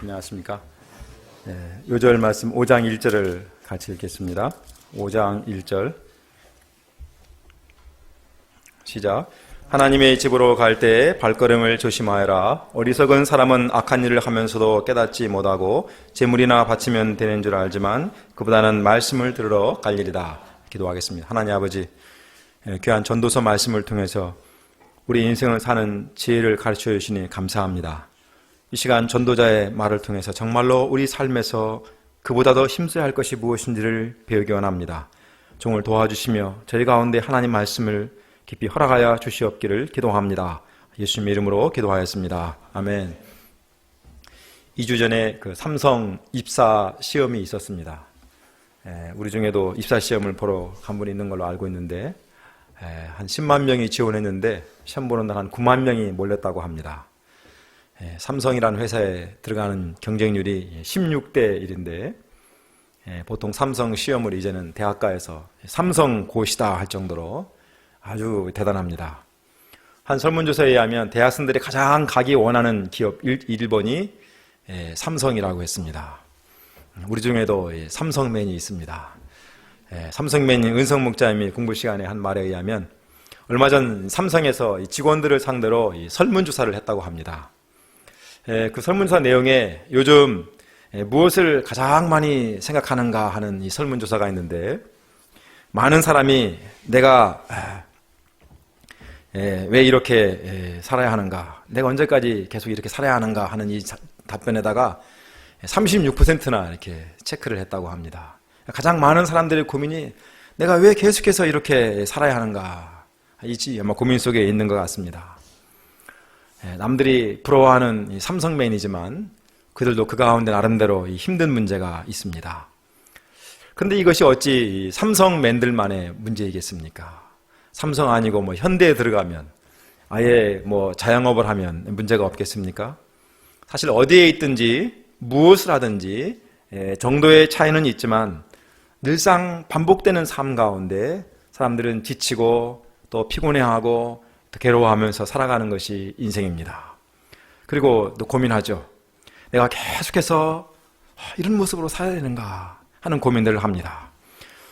안녕하십니까. 요절 말씀 5장 1절을 같이 읽겠습니다. 5장 1절 시작. 하나님의 집으로 갈 때 발걸음을 조심하여라. 어리석은 사람은 악한 일을 하면서도 깨닫지 못하고 재물이나 바치면 되는 줄 알지만 그보다는 말씀을 들으러 갈 일이다. 기도하겠습니다. 하나님 아버지, 귀한 전도서 말씀을 통해서 우리 인생을 사는 지혜를 가르쳐 주시니 감사합니다. 이 시간 전도자의 말을 통해서 정말로 우리 삶에서 그보다 더 힘써야 할 것이 무엇인지를 배우기 원합니다. 종을 도와주시며 저희 가운데 하나님 말씀을 깊이 허락하여 주시옵기를 기도합니다. 예수님의 이름으로 기도하였습니다. 아멘. 2주 전에 그 삼성 입사 시험이 있었습니다. 우리 중에도 입사 시험을 보러 간 분이 있는 걸로 알고 있는데 한 10만 명이 지원했는데 시험 보는 날 한 9만 명이 몰렸다고 합니다. 삼성이라는 회사에 들어가는 경쟁률이 16대 1인데 보통 삼성 시험을 이제는 대학가에서 삼성고시다 할 정도로 아주 대단합니다. 한 설문조사에 의하면 대학생들이 가장 가기 원하는 기업 1번이 삼성이라고 했습니다. 우리 중에도 삼성맨이 있습니다. 삼성맨인 은성 목자님이 공부 시간에 한 말에 의하면 얼마 전 삼성에서 직원들을 상대로 설문조사를 했다고 합니다. 그 설문조사 내용에 요즘 무엇을 가장 많이 생각하는가 하는 이 설문조사가 있는데 많은 사람이 내가 왜 이렇게 살아야 하는가, 내가 언제까지 계속 이렇게 살아야 하는가 하는 이 답변에다가 36%나 이렇게 체크를 했다고 합니다. 가장 많은 사람들의 고민이 내가 왜 계속해서 이렇게 살아야 하는가, 이 아마 고민 속에 있는 것 같습니다. 남들이 부러워하는 이 삼성맨이지만 그들도 그 가운데 나름대로 이 힘든 문제가 있습니다. 그런데 이것이 어찌 삼성맨들만의 문제이겠습니까? 삼성 아니고 뭐 현대에 들어가면 아예 뭐 자영업을 하면 문제가 없겠습니까? 사실 어디에 있든지 무엇을 하든지 정도의 차이는 있지만 늘상 반복되는 삶 가운데 사람들은 지치고 또 피곤해하고 또 괴로워하면서 살아가는 것이 인생입니다. 그리고 또 고민하죠. 내가 계속해서 이런 모습으로 살아야 되는가 하는 고민들을 합니다.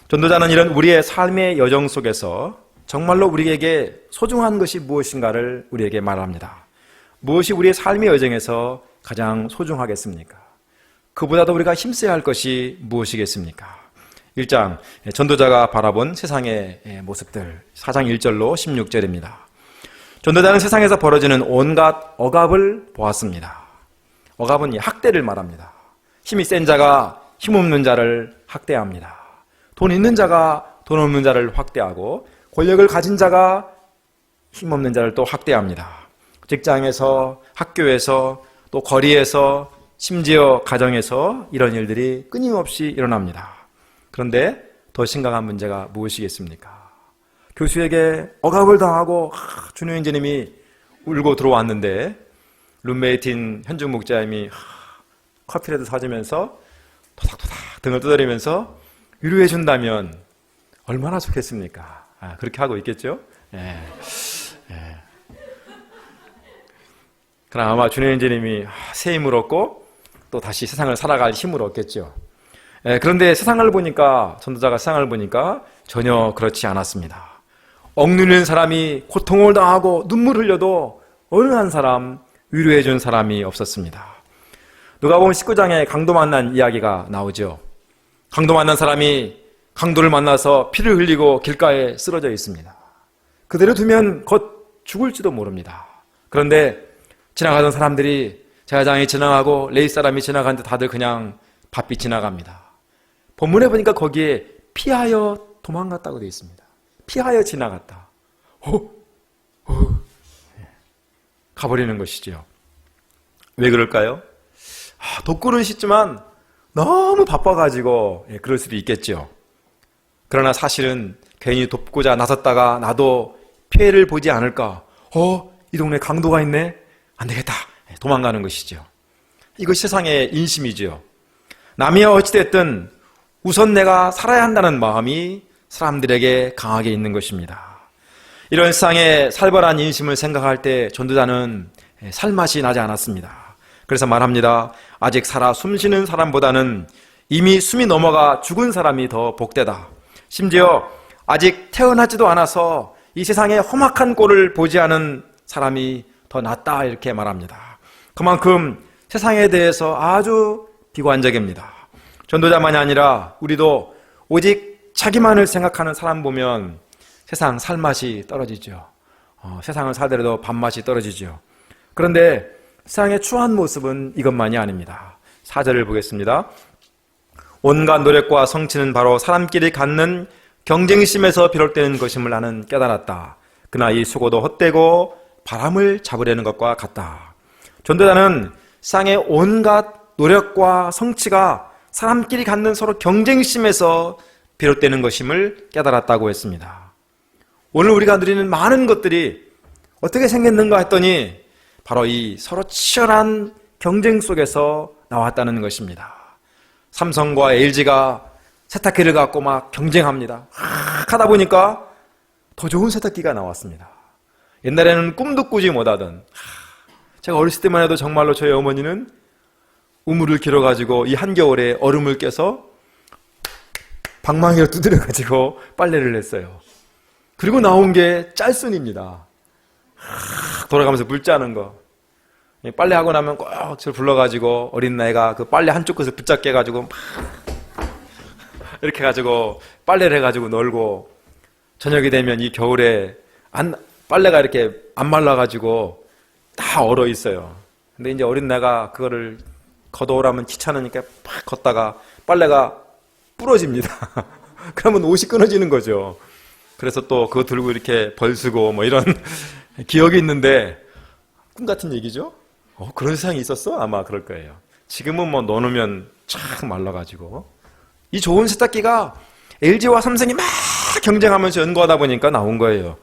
전도자는 이런 우리의 삶의 여정 속에서 정말로 우리에게 소중한 것이 무엇인가를 우리에게 말합니다. 무엇이 우리의 삶의 여정에서 가장 소중하겠습니까? 그보다도 우리가 힘써야 할 것이 무엇이겠습니까? 1장 전도자가 바라본 세상의 모습들 4장 1절로 16절입니다. 전도자는 세상에서 벌어지는 온갖 억압을 보았습니다. 억압은 학대를 말합니다. 힘이 센 자가 힘없는 자를 학대합니다. 돈 있는 자가 돈 없는 자를 학대하고 권력을 가진 자가 힘없는 자를 또 학대합니다. 직장에서, 학교에서, 또 거리에서, 심지어 가정에서 이런 일들이 끊임없이 일어납니다. 그런데 더 심각한 문제가 무엇이겠습니까? 교수에게 억압을 당하고 준호행제님이 울고 들어왔는데 룸메이트인 현중 목자님이 커피라도 사주면서 토닥토닥 등을 두드리면서 위로해 준다면 얼마나 좋겠습니까? 그렇게 하고 있겠죠? 그럼 아마 준호행제님이 새 힘을 얻고 또 다시 세상을 살아갈 힘을 얻겠죠. 그런데 세상을 보니까, 전도자가 세상을 보니까 전혀 그렇지 않았습니다. 억누르는 사람이 고통을 당하고 눈물 흘려도 어느 한 사람 위로해 준 사람이 없었습니다. 누가복음 19장에 강도 만난 이야기가 나오죠. 강도 만난 사람이 강도를 만나서 피를 흘리고 길가에 쓰러져 있습니다. 그대로 두면 곧 죽을지도 모릅니다. 그런데 지나가던 사람들이, 제사장이 지나가고 레위 사람이 지나가는데 다들 그냥 바삐 지나갑니다. 본문에 보니까 거기에 피하여 도망갔다고 되어 있습니다. 피하여 지나갔다. 가버리는 것이죠. 왜 그럴까요? 돕고는 싶지만 너무 바빠가지고 그럴 수도 있겠죠. 그러나 사실은 괜히 돕고자 나섰다가 나도 피해를 보지 않을까. 이 동네 강도가 있네. 안 되겠다. 도망가는 것이죠. 이것이 세상의 인심이죠. 남이야 어찌됐든 우선 내가 살아야 한다는 마음이 사람들에게 강하게 있는 것입니다. 이런 세상의 살벌한 인심을 생각할 때 전도자는 살맛이 나지 않았습니다. 그래서 말합니다. 아직 살아 숨쉬는 사람보다는 이미 숨이 넘어가 죽은 사람이 더 복되다. 심지어 아직 태어나지도 않아서 이 세상의 험악한 꼴을 보지 않은 사람이 더 낫다, 이렇게 말합니다. 그만큼 세상에 대해서 아주 비관적입니다. 전도자만이 아니라 우리도 오직 자기만을 생각하는 사람 보면 세상 살맛이 떨어지죠. 세상을 살더라도 밥맛이 떨어지죠. 그런데 세상의 추한 모습은 이것만이 아닙니다. 4절을 보겠습니다. 온갖 노력과 성취는 바로 사람끼리 갖는 경쟁심에서 비롯되는 것임을 나는 깨달았다. 그러나 이 수고도 헛되고 바람을 잡으려는 것과 같다. 전도자는 세상의 온갖 노력과 성취가 사람끼리 갖는 서로 경쟁심에서 비롯되는 것임을 깨달았다고 했습니다. 오늘 우리가 누리는 많은 것들이 어떻게 생겼는가 했더니 바로 이 서로 치열한 경쟁 속에서 나왔다는 것입니다. 삼성과 LG가 세탁기를 갖고 막 경쟁합니다. 하다 보니까 더 좋은 세탁기가 나왔습니다. 옛날에는 꿈도 꾸지 못하던, 제가 어렸을 때만 해도 정말로 저희 어머니는 우물을 길어가지고 이 한겨울에 얼음을 깨서 방망이를 두드려가지고 빨래를 했어요. 그리고 나온 게 짤순입니다. 돌아가면서 물 짜는 거. 빨래하고 나면 꼭 저를 불러가지고 어린 나이가 그 빨래 한쪽 끝을 붙잡게 해가지고 막 이렇게 해가지고 빨래를 해가지고 널고, 저녁이 되면 이 겨울에 빨래가 이렇게 안 말라가지고 다 얼어 있어요. 근데 이제 어린 나이가 그거를 걷어오라면 귀찮으니까 팍 걷다가 빨래가 부러집니다. 그러면 옷이 끊어지는 거죠. 그래서 또 그거 들고 이렇게 벌쓰고 뭐 이런 기억이 있는데, 꿈 같은 얘기죠? 그런 세상이 있었어? 아마 그럴 거예요. 지금은 뭐 넣어놓으면 쫙 말라가지고. 이 좋은 세탁기가 LG와 삼성이 막 경쟁하면서 연구하다 보니까 나온 거예요.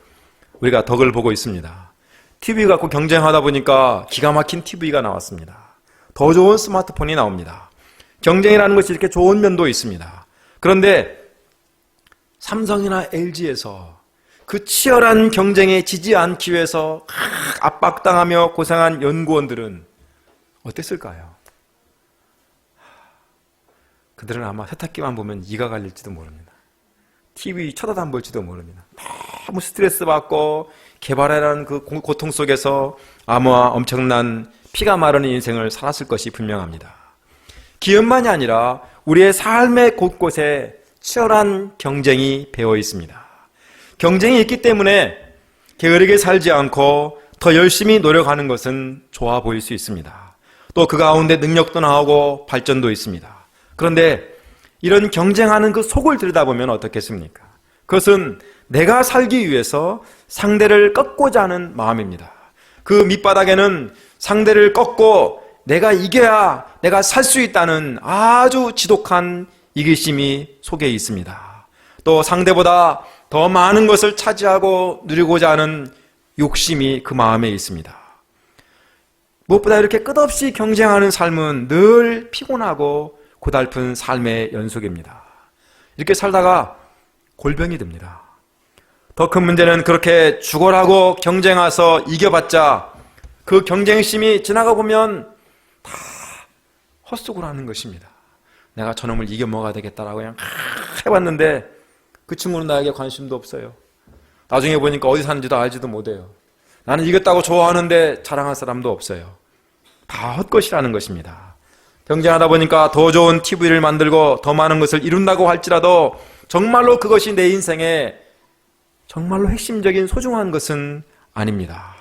우리가 덕을 보고 있습니다. TV 갖고 경쟁하다 보니까 기가 막힌 TV가 나왔습니다. 더 좋은 스마트폰이 나옵니다. 경쟁이라는 것이 이렇게 좋은 면도 있습니다. 그런데 삼성이나 LG에서 그 치열한 경쟁에 지지 않기 위해서 압박당하며 고생한 연구원들은 어땠을까요? 그들은 아마 세탁기만 보면 이가 갈릴지도 모릅니다. TV 쳐다도 안 볼지도 모릅니다. 너무 스트레스 받고 개발하라는 그 고통 속에서 아마 엄청난 피가 마르는 인생을 살았을 것이 분명합니다. 기업만이 아니라 우리의 삶의 곳곳에 치열한 경쟁이 배어 있습니다. 경쟁이 있기 때문에 게으르게 살지 않고 더 열심히 노력하는 것은 좋아 보일 수 있습니다. 또 그 가운데 능력도 나오고 발전도 있습니다. 그런데 이런 경쟁하는 그 속을 들여다보면 어떻겠습니까? 그것은 내가 살기 위해서 상대를 꺾고자 하는 마음입니다. 그 밑바닥에는 상대를 꺾고 내가 이겨야 내가 살 수 있다는 아주 지독한 이기심이 속에 있습니다. 또 상대보다 더 많은 것을 차지하고 누리고자 하는 욕심이 그 마음에 있습니다. 무엇보다 이렇게 끝없이 경쟁하는 삶은 늘 피곤하고 고달픈 삶의 연속입니다. 이렇게 살다가 골병이 듭니다. 더 큰 문제는 그렇게 죽어라고 경쟁해서 이겨봤자 그 경쟁심이 지나가 보면 다 헛수고를 하는 것입니다. 내가 저놈을 이겨먹어야 되겠다라고 그냥 해봤는데 그 친구는 나에게 관심도 없어요. 나중에 보니까 어디 사는지도 알지도 못해요. 나는 이겼다고 좋아하는데 자랑할 사람도 없어요. 다 헛것이라는 것입니다. 경쟁하다 보니까 더 좋은 TV를 만들고 더 많은 것을 이룬다고 할지라도 정말로 그것이 내 인생에 정말로 핵심적인 소중한 것은 아닙니다.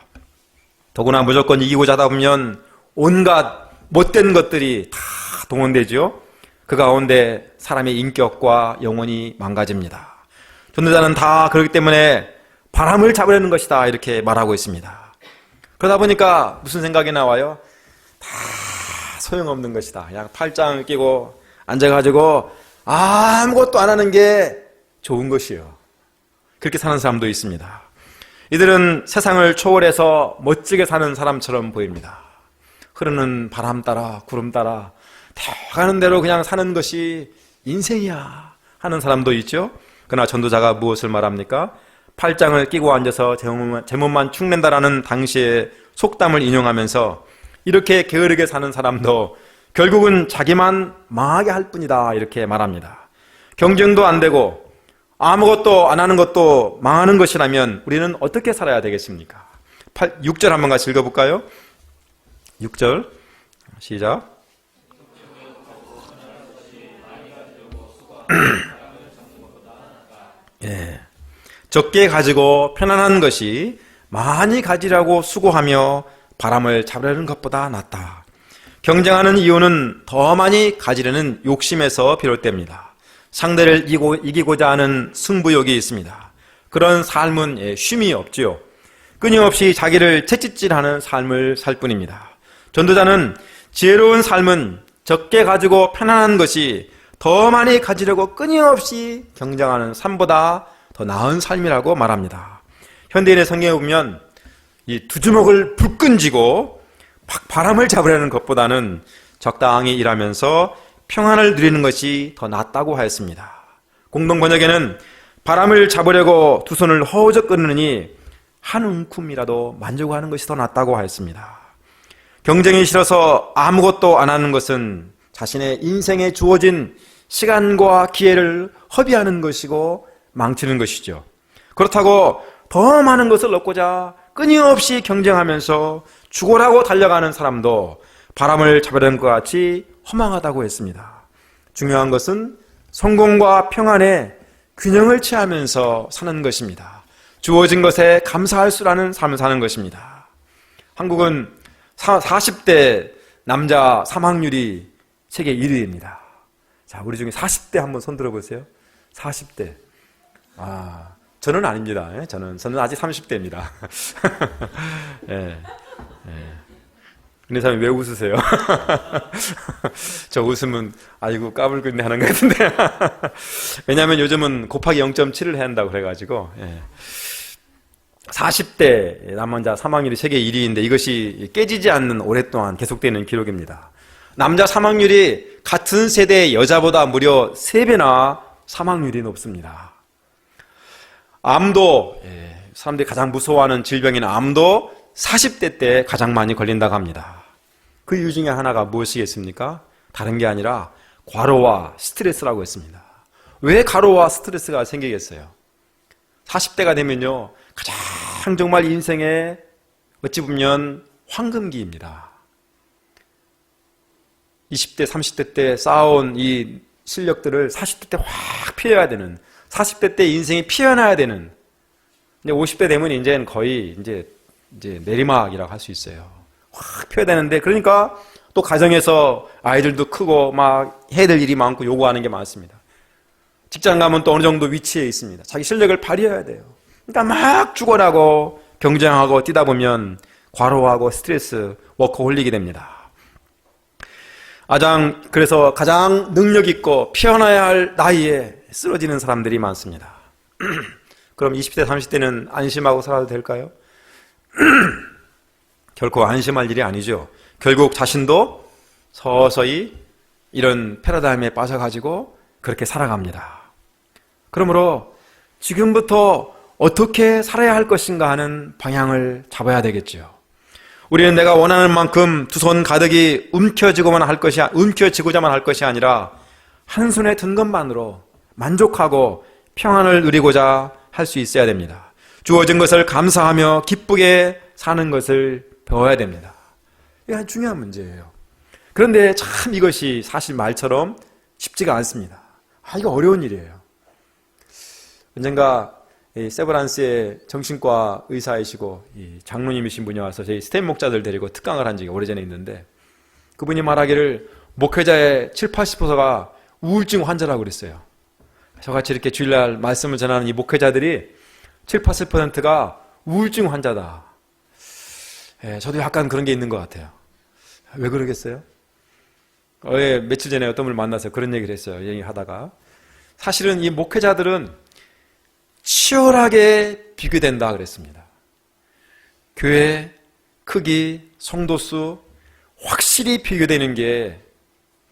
더구나 무조건 이기고자 하다 보면 온갖 못된 것들이 다 동원되죠. 그 가운데 사람의 인격과 영혼이 망가집니다. 전도자는 다 그렇기 때문에 바람을 잡으려는 것이다 이렇게 말하고 있습니다. 그러다 보니까 무슨 생각이 나와요? 다 소용없는 것이다. 그냥 팔짱을 끼고 앉아가지고 아무것도 안 하는 게 좋은 것이요. 그렇게 사는 사람도 있습니다. 이들은 세상을 초월해서 멋지게 사는 사람처럼 보입니다. 흐르는 바람 따라 구름 따라 가는 대로 그냥 사는 것이 인생이야 하는 사람도 있죠. 그러나 전도자가 무엇을 말합니까? 팔짱을 끼고 앉아서 제 몸만 축낸다라는 당시의 속담을 인용하면서 이렇게 게으르게 사는 사람도 결국은 자기만 망하게 할 뿐이다, 이렇게 말합니다. 경쟁도 안 되고 아무것도 안 하는 것도 망하는 것이라면 우리는 어떻게 살아야 되겠습니까? 6절 한번 같이 읽어볼까요? 6절 시작. 예. 적게 가지고 편안한 것이 많이 가지라고 수고하며 바람을 잡으려는 것보다 낫다. 경쟁하는 이유는 더 많이 가지려는 욕심에서 비롯됩니다. 상대를 이기고자 하는 승부욕이 있습니다. 그런 삶은 쉼이 없지요. 끊임없이 자기를 채찍질하는 삶을 살 뿐입니다. 전도자는 지혜로운 삶은 적게 가지고 편안한 것이 더 많이 가지려고 끊임없이 경쟁하는 삶보다 더 나은 삶이라고 말합니다. 현대인의 성경에 보면 이 두 주먹을 불끈 쥐고 막 바람을 잡으려는 것보다는 적당히 일하면서 평안을 누리는 것이 더 낫다고 하였습니다. 공동 번역에는 바람을 잡으려고 두 손을 허우적 끊으니 한 움큼이라도 만족하는 것이 더 낫다고 하였습니다. 경쟁이 싫어서 아무것도 안 하는 것은 자신의 인생에 주어진 시간과 기회를 허비하는 것이고 망치는 것이죠. 그렇다고 더 많은 것을 얻고자 끊임없이 경쟁하면서 죽어라고 달려가는 사람도 바람을 잡으려는 것 같이 허망하다고 했습니다. 중요한 것은 성공과 평안에 균형을 취하면서 사는 것입니다. 주어진 것에 감사할 줄 아는 삶을 사는 것입니다. 한국은 40대 남자 사망률이 세계 1위입니다. 자, 우리 중에 40대 한번 손 들어보세요. 40대. 저는 아닙니다. 저는 아직 30대입니다. 예. 근데 사람이 왜 웃으세요? 저 웃으면 아이고 까불겠네 하는 것 같은데. 왜냐하면 요즘은 곱하기 0.7을 해야 한다고 그래가지고. 40대 남자 사망률이 세계 1위인데 이것이 깨지지 않는 오랫동안 계속되는 기록입니다. 남자 사망률이 같은 세대의 여자보다 무려 3배나 사망률이 높습니다. 암도, 사람들이 가장 무서워하는 질병인 암도 40대 때 가장 많이 걸린다고 합니다. 그 이유 중에 하나가 무엇이겠습니까? 다른 게 아니라 과로와 스트레스라고 했습니다. 왜 과로와 스트레스가 생기겠어요? 40대가 되면요, 가장 정말 인생의 어찌 보면 황금기입니다. 20대, 30대 때 쌓아온 이 실력들을 40대 때 확 피해야 되는, 40대 때 인생이 피어나야 되는, 이제 50대 되면 이제는 거의 이제 내리막이라고 할 수 있어요. 확 펴야 되는데, 그러니까 또 가정에서 아이들도 크고 막 해야 될 일이 많고 요구하는 게 많습니다. 직장 가면 또 어느 정도 위치에 있습니다. 자기 실력을 발휘해야 돼요. 그러니까 막 죽어나고 경쟁하고 뛰다 보면 과로하고 스트레스, 워커홀릭이 됩니다. 그래서 가장 능력 있고 피어나야 할 나이에 쓰러지는 사람들이 많습니다. 그럼 20대, 30대는 안심하고 살아도 될까요? 결코 안심할 일이 아니죠. 결국 자신도 서서히 이런 패러다임에 빠져가지고 그렇게 살아갑니다. 그러므로 지금부터 어떻게 살아야 할 것인가 하는 방향을 잡아야 되겠죠. 우리는 내가 원하는 만큼 두 손 가득이 움켜쥐고자만 할 것이 아니라 한 손에 든 것만으로 만족하고 평안을 누리고자 할 수 있어야 됩니다. 주어진 것을 감사하며 기쁘게 사는 것을 배워야 됩니다. 이게 아주 중요한 문제예요. 그런데 참 이것이 사실 말처럼 쉽지가 않습니다. 이거 어려운 일이에요. 언젠가 세브란스의 정신과 의사이시고 장로님이신 분이 와서 저희 스텝 목자들 데리고 특강을 한 적이 오래전에 있는데, 그분이 말하기를 목회자의 70~80%가 우울증 환자라고 그랬어요. 저같이 이렇게 주일날 말씀을 전하는 이 목회자들이 70~80%가 우울증 환자다. 저도 약간 그런 게 있는 것 같아요. 왜 그러겠어요? 며칠 전에 어떤 분을 만나서 그런 얘기를 했어요. 얘기하다가 사실은 이 목회자들은 치열하게 비교된다 그랬습니다. 교회 크기, 성도수 확실히 비교되는 게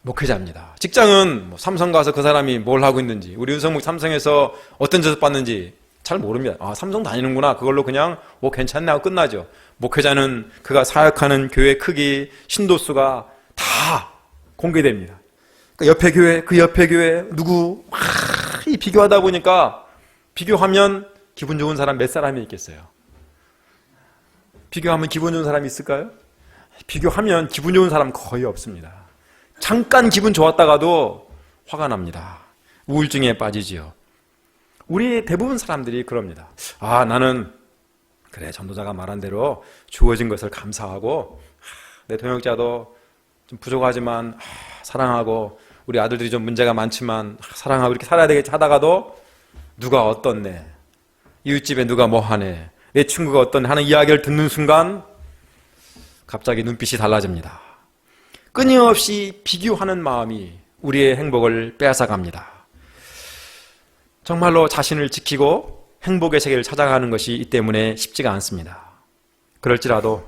목회자입니다. 직장은 삼성 가서 그 사람이 뭘 하고 있는지, 우리 윤성목 삼성에서 어떤 저습 받는지 잘 모릅니다. 삼성 다니는구나, 그걸로 그냥 괜찮네 하고 끝나죠. 목회자는 그가 사역하는 교회 크기, 신도수가 다 공개됩니다. 그 옆에 교회, 그 옆에 교회, 누구 막 비교하다 보니까 비교하면 기분 좋은 사람 몇 사람이 있겠어요? 비교하면 기분 좋은 사람이 있을까요? 비교하면 기분 좋은 사람 거의 없습니다. 잠깐 기분 좋았다가도 화가 납니다. 우울증에 빠지지요. 우리 대부분 사람들이 그럽니다. 나는 그래, 전도자가 말한 대로 주어진 것을 감사하고 내 동역자도 좀 부족하지만 사랑하고 우리 아들들이 좀 문제가 많지만 사랑하고 이렇게 살아야 되겠지 하다가도 누가 어떻네, 이웃집에 누가 뭐 하네, 내 친구가 어떤 하는 이야기를 듣는 순간 갑자기 눈빛이 달라집니다. 끊임없이 비교하는 마음이 우리의 행복을 빼앗아갑니다. 정말로 자신을 지키고 행복의 세계를 찾아가는 것이 이 때문에 쉽지가 않습니다. 그럴지라도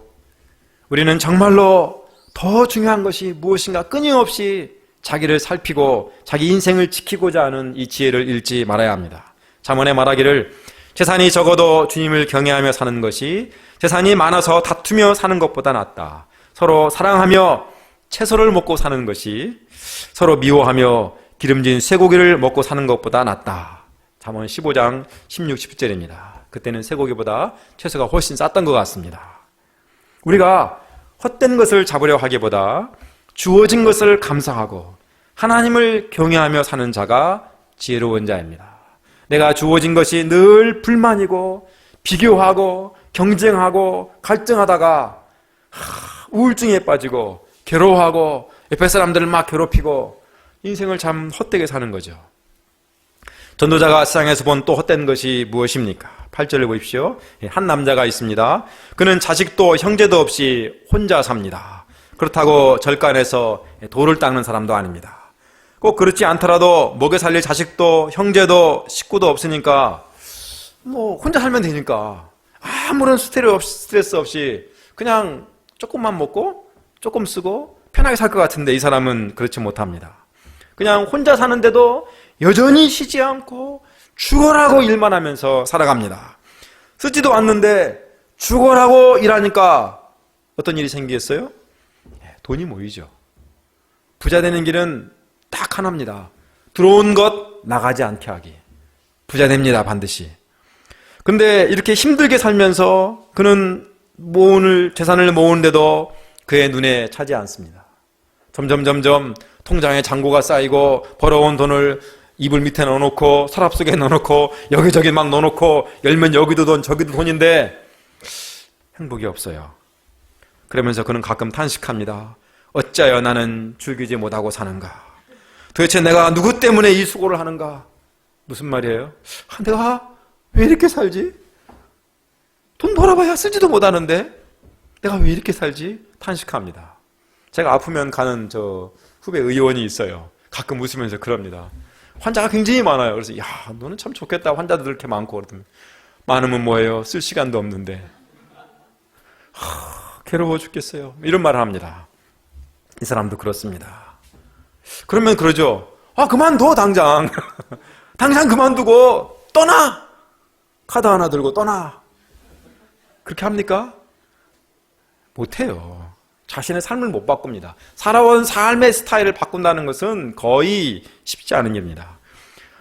우리는 정말로 더 중요한 것이 무엇인가 끊임없이 자기를 살피고 자기 인생을 지키고자 하는 이 지혜를 잃지 말아야 합니다. 잠언에 말하기를 재산이 적어도 주님을 경외하며 사는 것이 재산이 많아서 다투며 사는 것보다 낫다. 서로 사랑하며 채소를 먹고 사는 것이 서로 미워하며 기름진 쇠고기를 먹고 사는 것보다 낫다. 잠언 15장 16, 17절입니다. 그때는 쇠고기보다 채소가 훨씬 쌌던 것 같습니다. 우리가 헛된 것을 잡으려 하기보다 주어진 것을 감사하고 하나님을 경외하며 사는 자가 지혜로운 자입니다. 내가 주어진 것이 늘 불만이고 비교하고 경쟁하고 갈등하다가 우울증에 빠지고 괴로워하고 옆에 사람들을 막 괴롭히고 인생을 참 헛되게 사는 거죠. 전도자가 세상에서 본 또 헛된 것이 무엇입니까? 8절을 보십시오. 한 남자가 있습니다. 그는 자식도 형제도 없이 혼자 삽니다. 그렇다고 절간에서 돌을 닦는 사람도 아닙니다. 꼭 그렇지 않더라도 먹여 살릴 자식도 형제도 식구도 없으니까 뭐 혼자 살면 되니까 아무런 스트레스 없이 그냥 조금만 먹고 조금 쓰고 편하게 살 것 같은데 이 사람은 그렇지 못합니다. 그냥 혼자 사는데도 여전히 쉬지 않고 죽어라고 일만 하면서 살아갑니다. 쓰지도 않는데 죽어라고 일하니까 어떤 일이 생기겠어요? 돈이 모이죠. 부자 되는 길은 딱 하나입니다. 들어온 것 나가지 않게 하기. 부자 됩니다, 반드시. 근데 이렇게 힘들게 살면서 그는 재산을 모으는데도 그의 눈에 차지 않습니다. 점점 통장에 잔고가 쌓이고 벌어온 돈을 이불 밑에 넣어놓고 서랍 속에 넣어놓고 여기저기 막 넣어놓고 열면 여기도 돈 저기도 돈인데 행복이 없어요. 그러면서 그는 가끔 탄식합니다. 어찌하여 나는 즐기지 못하고 사는가? 도대체 내가 누구 때문에 이 수고를 하는가? 무슨 말이에요? 내가 왜 이렇게 살지? 돈 벌어봐야 쓰지도 못하는데 내가 왜 이렇게 살지? 탄식합니다. 제가 아프면 가는 저 후배 의원이 있어요. 가끔 웃으면서 그럽니다. 환자가 굉장히 많아요. 그래서 야, 너는 참 좋겠다. 환자들 이렇게 많고 그러더니 많으면 뭐예요? 쓸 시간도 없는데 괴로워 죽겠어요. 이런 말을 합니다. 이 사람도 그렇습니다. 그러면 그러죠. 그만둬 당장. 당장 그만두고 떠나. 카드 하나 들고 떠나. 그렇게 합니까? 못해요. 자신의 삶을 못 바꿉니다. 살아온 삶의 스타일을 바꾼다는 것은 거의 쉽지 않은 일입니다.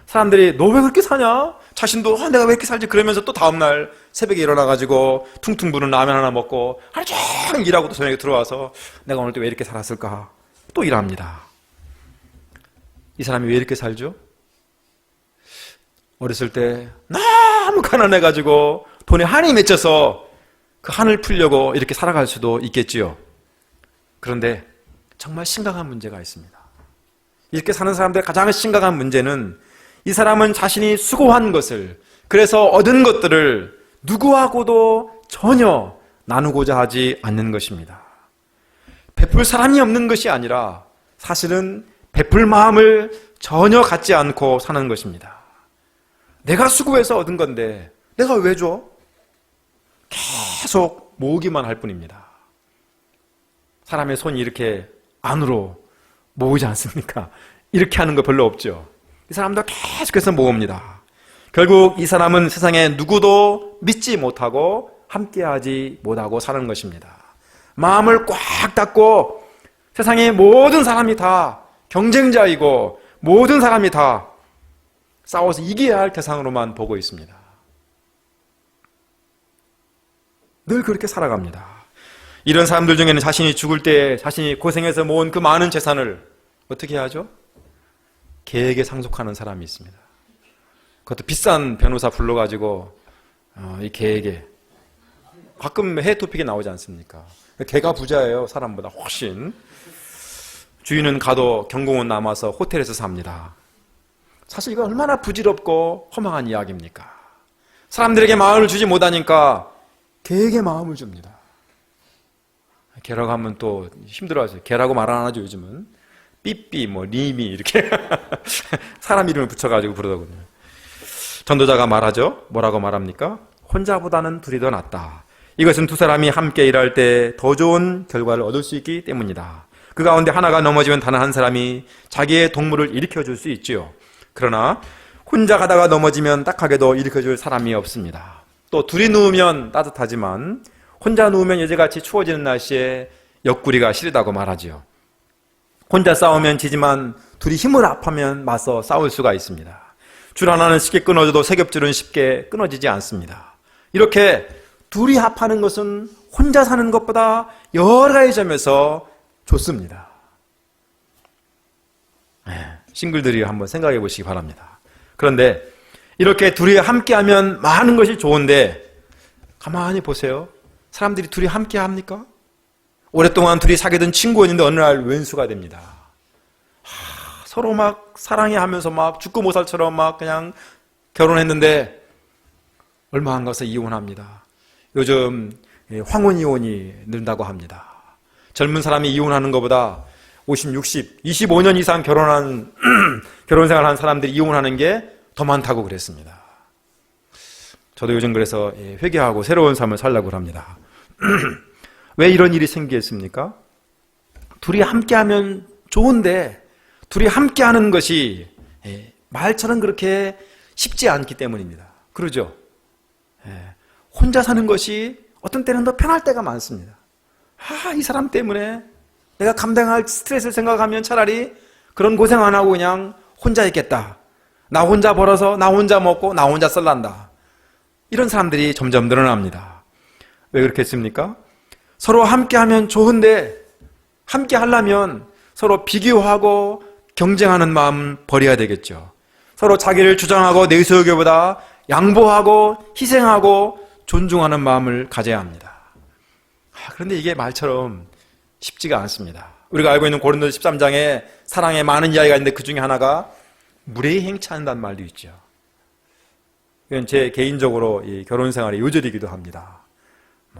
사람들이 너 왜 그렇게 사냐? 자신도 내가 왜 이렇게 살지? 그러면서 또 다음날 새벽에 일어나가지고 퉁퉁 부는 라면 하나 먹고 하루 종일 일하고 또 저녁에 들어와서 내가 오늘 또 왜 이렇게 살았을까? 또 일합니다. 이 사람이 왜 이렇게 살죠? 어렸을 때 너무 가난해가지고 돈에 한이 맺혀서 그 한을 풀려고 이렇게 살아갈 수도 있겠지요. 그런데 정말 심각한 문제가 있습니다. 이렇게 사는 사람들의 가장 심각한 문제는 이 사람은 자신이 수고한 것을, 그래서 얻은 것들을 누구하고도 전혀 나누고자 하지 않는 것입니다. 베풀 사람이 없는 것이 아니라 사실은 베풀 마음을 전혀 갖지 않고 사는 것입니다. 내가 수고해서 얻은 건데 내가 왜 줘? 계속 모으기만 할 뿐입니다. 사람의 손이 이렇게 안으로 모으지 않습니까? 이렇게 하는 거 별로 없죠. 이 사람도 계속해서 모읍니다. 결국 이 사람은 세상에 누구도 믿지 못하고 함께하지 못하고 사는 것입니다. 마음을 꽉 닫고 세상의 모든 사람이 다 경쟁자이고 모든 사람이 다 싸워서 이겨야 할 대상으로만 보고 있습니다. 늘 그렇게 살아갑니다. 이런 사람들 중에는 자신이 죽을 때 자신이 고생해서 모은 그 많은 재산을 어떻게 하죠? 개에게 상속하는 사람이 있습니다. 그것도 비싼 변호사 불러가지고 이 개에게 가끔 해외 토픽에 나오지 않습니까? 개가 부자예요. 사람보다 훨씬. 주인은 가도 경공은 남아서 호텔에서 삽니다. 사실 이거 얼마나 부질없고 허망한 이야기입니까? 사람들에게 마음을 주지 못하니까 개에게 마음을 줍니다. 개라고 하면 또 힘들어하죠. 개라고 말 안 하죠, 요즘은. 삐삐, 리미 이렇게 사람 이름을 붙여가지고 부르더군요. 전도자가 말하죠. 뭐라고 말합니까? 혼자보다는 둘이 더 낫다. 이것은 두 사람이 함께 일할 때 더 좋은 결과를 얻을 수 있기 때문이다. 그 가운데 하나가 넘어지면 다른 한 사람이 자기의 동물을 일으켜줄 수 있지요. 그러나 혼자 가다가 넘어지면 딱하게도 일으켜줄 사람이 없습니다. 또 둘이 누우면 따뜻하지만 혼자 누우면 예제같이 추워지는 날씨에 옆구리가 시리다고 말하지요. 혼자 싸우면 지지만 둘이 힘을 합하면 맞서 싸울 수가 있습니다. 줄 하나는 쉽게 끊어져도 세 겹줄은 쉽게 끊어지지 않습니다. 이렇게 둘이 합하는 것은 혼자 사는 것보다 여러 가지 점에서 좋습니다. 싱글들이 한번 생각해 보시기 바랍니다. 그런데 이렇게 둘이 함께하면 많은 것이 좋은데 가만히 보세요. 사람들이 둘이 함께 합니까? 오랫동안 둘이 사귀던 친구였는데 어느 날 왼수가 됩니다. 서로 막 사랑해 하면서 막 죽고 못 살처럼 막 그냥 결혼했는데 얼마 안 가서 이혼합니다. 요즘 황혼 이혼이 는다고 합니다. 젊은 사람이 이혼하는 것보다 50, 60, 25년 이상 결혼 생활한 사람들이 이혼하는 게 더 많다고 그랬습니다. 저도 요즘 그래서 회개하고 새로운 삶을 살려고 합니다. 왜 이런 일이 생기겠습니까? 둘이 함께하면 좋은데 둘이 함께하는 것이 말처럼 그렇게 쉽지 않기 때문입니다. 그러죠? 혼자 사는 것이 어떤 때는 더 편할 때가 많습니다. 이 사람 때문에 내가 감당할 스트레스를 생각하면 차라리 그런 고생 안 하고 그냥 혼자 있겠다. 나 혼자 벌어서 나 혼자 먹고 나 혼자 썰란다. 이런 사람들이 점점 늘어납니다. 왜 그렇겠습니까? 서로 함께하면 좋은데 함께 하려면 서로 비교하고 경쟁하는 마음 버려야 되겠죠. 서로 자기를 주장하고 내세우기보다 양보하고 희생하고 존중하는 마음을 가져야 합니다. 그런데 이게 말처럼 쉽지가 않습니다. 우리가 알고 있는 고린도서 13장에 사랑에 많은 이야기가 있는데 그 중에 하나가 무례히 행치한다는 말도 있죠. 이건 제 개인적으로 이 결혼 생활의 요절이기도 합니다.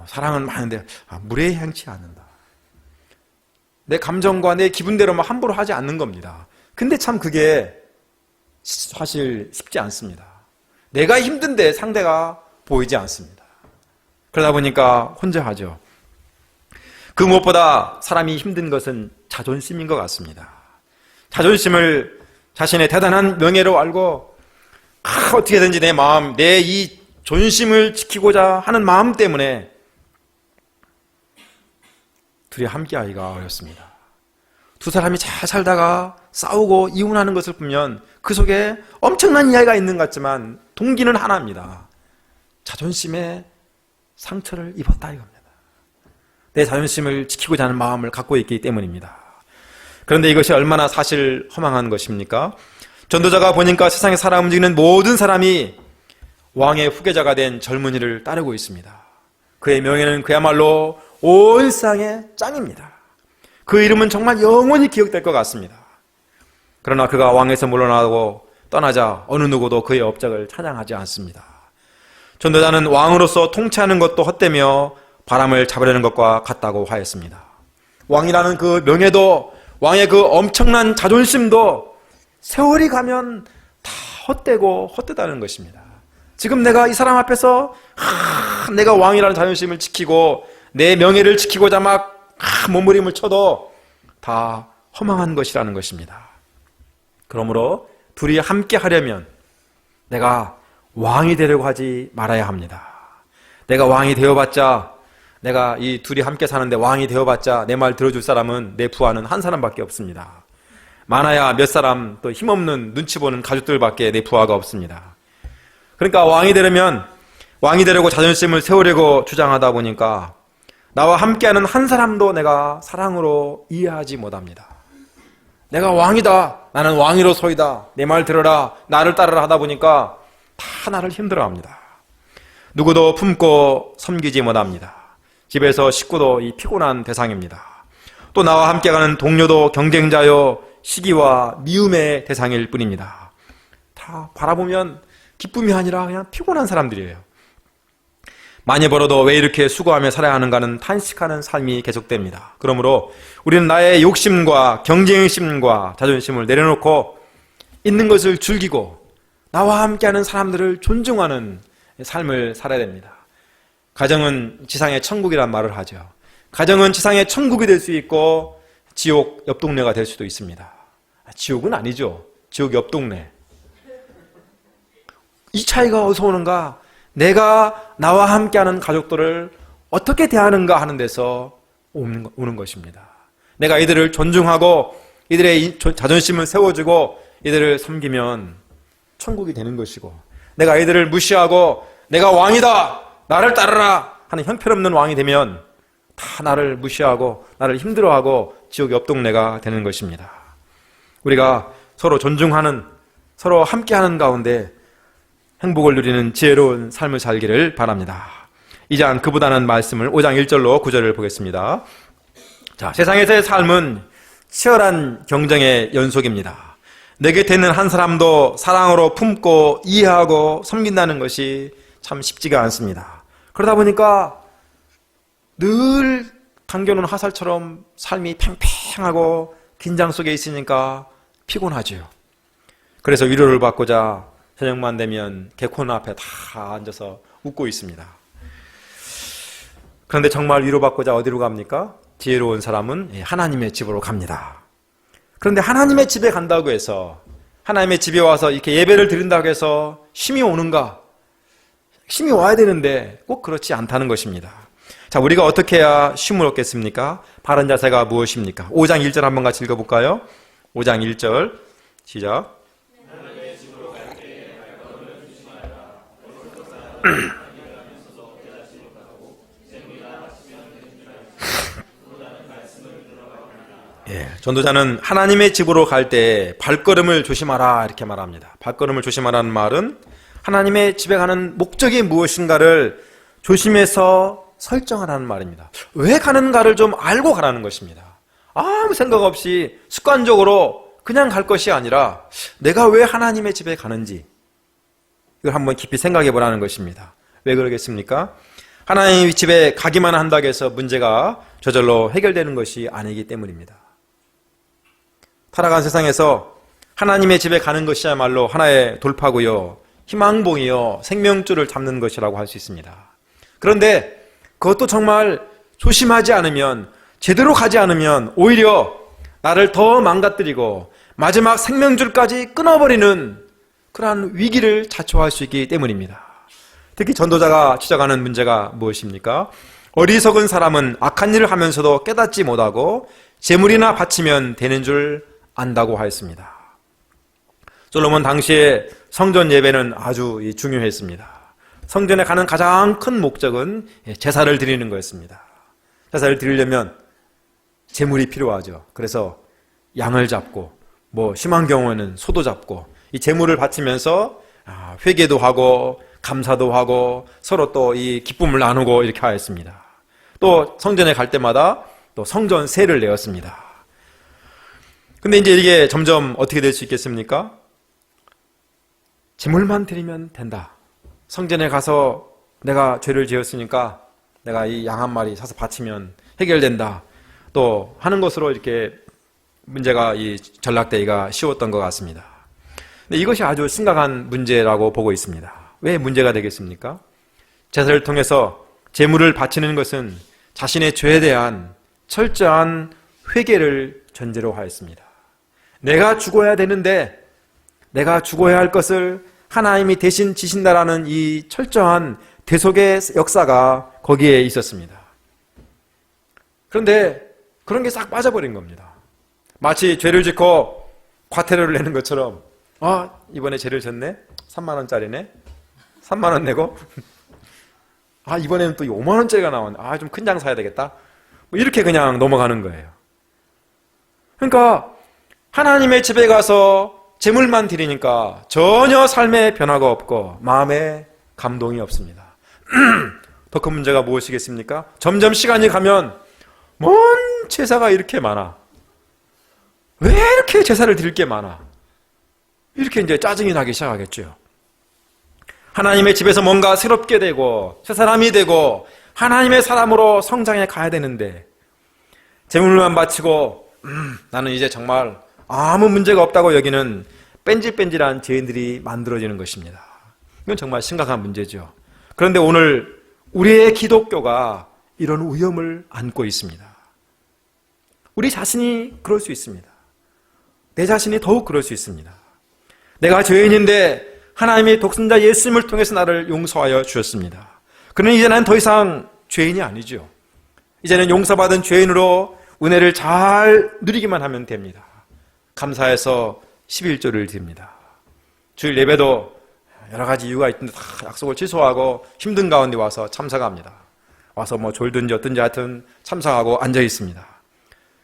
사랑은 많은데 무례히 행치 않는다. 내 감정과 내 기분대로 막 함부로 하지 않는 겁니다. 근데 참 그게 사실 쉽지 않습니다. 내가 힘든데 상대가 보이지 않습니다. 그러다 보니까 혼자 하죠. 그 무엇보다 사람이 힘든 것은 자존심인 것 같습니다. 자존심을 자신의 대단한 명예로 알고 어떻게든지 내 마음, 내 이 존심을 지키고자 하는 마음 때문에 둘이 함께하기가 어렵습니다. 두 사람이 잘 살다가 싸우고 이혼하는 것을 보면 그 속에 엄청난 이야기가 있는 것 같지만 동기는 하나입니다. 자존심에 상처를 입었다 이겁니다. 내 자존심을 지키고자 하는 마음을 갖고 있기 때문입니다. 그런데 이것이 얼마나 사실 허망한 것입니까? 전도자가 보니까 세상에 살아 움직이는 모든 사람이 왕의 후계자가 된 젊은이를 따르고 있습니다. 그의 명예는 그야말로 온 세상의 짱입니다. 그 이름은 정말 영원히 기억될 것 같습니다. 그러나 그가 왕에서 물러나고 떠나자 어느 누구도 그의 업적을 찬양하지 않습니다. 전도자는 왕으로서 통치하는 것도 헛되며 바람을 잡으려는 것과 같다고 하였습니다. 왕이라는 그 명예도 왕의 그 엄청난 자존심도 세월이 가면 다 헛되고 헛되다는 것입니다. 지금 내가 이 사람 앞에서 내가 왕이라는 자존심을 지키고 내 명예를 지키고자 막 몸부림을 쳐도 다 허망한 것이라는 것입니다. 그러므로 둘이 함께 하려면 내가 왕이 되려고 하지 말아야 합니다. 내가 왕이 되어봤자, 내가 이 둘이 함께 사는데 왕이 되어봤자 내 말 들어줄 사람은 내 부하는 한 사람밖에 없습니다. 많아야 몇 사람, 또 힘없는 눈치 보는 가족들밖에 내 부하가 없습니다. 그러니까 왕이 되려고 자존심을 세우려고 주장하다 보니까 나와 함께하는 한 사람도 내가 사랑으로 이해하지 못합니다. 내가 왕이다, 나는 왕이로소이다, 내 말 들어라, 나를 따르라 하다 보니까 다 나를 힘들어합니다. 누구도 품고 섬기지 못합니다. 집에서 식구도 이 피곤한 대상입니다. 또 나와 함께 가는 동료도 경쟁자요, 시기와 미움의 대상일 뿐입니다. 다 바라보면 기쁨이 아니라 그냥 피곤한 사람들이에요. 많이 벌어도 왜 이렇게 수고하며 살아야 하는가는 탄식하는 삶이 계속됩니다. 그러므로 우리는 나의 욕심과 경쟁심과 자존심을 내려놓고 있는 것을 즐기고 나와 함께하는 사람들을 존중하는 삶을 살아야 됩니다. 가정은 지상의 천국이란 말을 하죠. 가정은 지상의 천국이 될 수 있고 지옥 옆 동네가 될 수도 있습니다. 지옥은 아니죠. 지옥 옆 동네. 이 차이가 어디서 오는가? 내가 나와 함께하는 가족들을 어떻게 대하는가 하는 데서 오는 것입니다. 내가 이들을 존중하고 이들의 자존심을 세워주고 이들을 섬기면 천국이 되는 것이고, 내가 이들을 무시하고 내가 왕이다, 나를 따르라 하는 형편없는 왕이 되면 다 나를 무시하고 나를 힘들어하고 지옥 옆 동네가 되는 것입니다. 우리가 서로 존중하는, 서로 함께하는 가운데 행복을 누리는 지혜로운 삶을 살기를 바랍니다. 이제 그보다는 말씀을 5장 1절로 9절을 보겠습니다. 자, 세상에서의 삶은 치열한 경쟁의 연속입니다. 내 곁에 있는 한 사람도 사랑으로 품고 이해하고 섬긴다는 것이 참 쉽지가 않습니다. 그러다 보니까 늘 당겨놓은 화살처럼 삶이 팽팽하고 긴장 속에 있으니까 피곤하죠. 그래서 위로를 받고자 저녁만 되면 개콘 앞에 다 앉아서 웃고 있습니다. 그런데 정말 위로받고자 어디로 갑니까? 지혜로운 사람은 하나님의 집으로 갑니다. 그런데 하나님의 집에 간다고 해서, 하나님의 집에 와서 이렇게 예배를 드린다고 해서 힘이 오는가? 힘이 와야 되는데 꼭 그렇지 않다는 것입니다. 자, 우리가 어떻게 해야 쉼을 얻겠습니까? 바른 자세가 무엇입니까? 5장 1절 한번 같이 읽어볼까요? 5장 1절 시작. 예, 전도자는 하나님의 집으로 갈 때 발걸음을 조심하라 이렇게 말합니다. 발걸음을 조심하라는 말은 하나님의 집에 가는 목적이 무엇인가를 조심해서 설정하라는 말입니다. 왜 가는가를 좀 알고 가라는 것입니다. 아무 생각 없이 습관적으로 그냥 갈 것이 아니라 내가 왜 하나님의 집에 가는지 이걸 한번 깊이 생각해 보라는 것입니다. 왜 그러겠습니까? 하나님의 집에 가기만 한다고 해서 문제가 저절로 해결되는 것이 아니기 때문입니다. 타락한 세상에서 하나님의 집에 가는 것이야말로 하나의 돌파구요, 희망봉이요, 생명줄을 잡는 것이라고 할 수 있습니다. 그런데 그것도 정말 조심하지 않으면, 제대로 가지 않으면 오히려 나를 더 망가뜨리고 마지막 생명줄까지 끊어버리는 그러한 위기를 자초할 수 있기 때문입니다. 특히 전도자가 지적하는 문제가 무엇입니까? 어리석은 사람은 악한 일을 하면서도 깨닫지 못하고 재물이나 바치면 되는 줄 안다고 하였습니다. 솔로몬 당시에 성전 예배는 아주 중요했습니다. 성전에 가는 가장 큰 목적은 제사를 드리는 거였습니다. 제사를 드리려면 재물이 필요하죠. 그래서 양을 잡고, 심한 경우에는 소도 잡고, 이 재물을 바치면서 회개도 하고 감사도 하고 서로 또 이 기쁨을 나누고 이렇게 하였습니다. 또 성전에 갈 때마다 또 성전세를 내었습니다. 근데 이제 이게 점점 어떻게 될 수 있겠습니까? 재물만 드리면 된다. 성전에 가서 내가 죄를 지었으니까 내가 이 양 한 마리 사서 바치면 해결된다. 또 하는 것으로 이렇게 문제가 전락되기가 쉬웠던 것 같습니다. 근데 이것이 아주 심각한 문제라고 보고 있습니다. 왜 문제가 되겠습니까? 제사를 통해서 제물을 바치는 것은 자신의 죄에 대한 철저한 회개를 전제로 하였습니다. 내가 죽어야 되는데 내가 죽어야 할 것을 하나님이 대신 지신다라는 이 철저한 대속의 역사가 거기에 있었습니다. 그런데 그런 게 싹 빠져버린 겁니다. 마치 죄를 짓고 과태료를 내는 것처럼 이번에 죄를 졌네? 3만 원짜리네? 3만 원 내고 이번에는 또 5만 원짜리가 나왔네. 좀 큰 장 사야 되겠다. 뭐 이렇게 그냥 넘어가는 거예요. 그러니까 하나님의 집에 가서 제물만 드리니까 전혀 삶의 변화가 없고 마음에 감동이 없습니다. 더 큰 문제가 무엇이겠습니까? 점점 시간이 가면 뭔 제사가 이렇게 많아? 왜 이렇게 제사를 드릴 게 많아? 이렇게 이제 짜증이 나기 시작하겠죠. 하나님의 집에서 뭔가 새롭게 되고 새 사람이 되고 하나님의 사람으로 성장해 가야 되는데 제물만 바치고 나는 이제 정말 아무 문제가 없다고 여기는 뺀질뺀질한 죄인들이 만들어지는 것입니다. 이건 정말 심각한 문제죠. 그런데 오늘 우리의 기독교가 이런 위험을 안고 있습니다. 우리 자신이 그럴 수 있습니다. 내 자신이 더욱 그럴 수 있습니다. 내가 죄인인데 하나님이 독생자 예수님을 통해서 나를 용서하여 주셨습니다. 그러니 이제 난 더 이상 죄인이 아니죠. 이제는 용서받은 죄인으로 은혜를 잘 누리기만 하면 됩니다. 감사해서 11조를 드립니다. 주일 예배도 여러 가지 이유가 있는데 다 약속을 취소하고 힘든 가운데 와서 참석합니다. 와서 뭐 졸든지 어떤지 하여튼 참석하고 앉아 있습니다.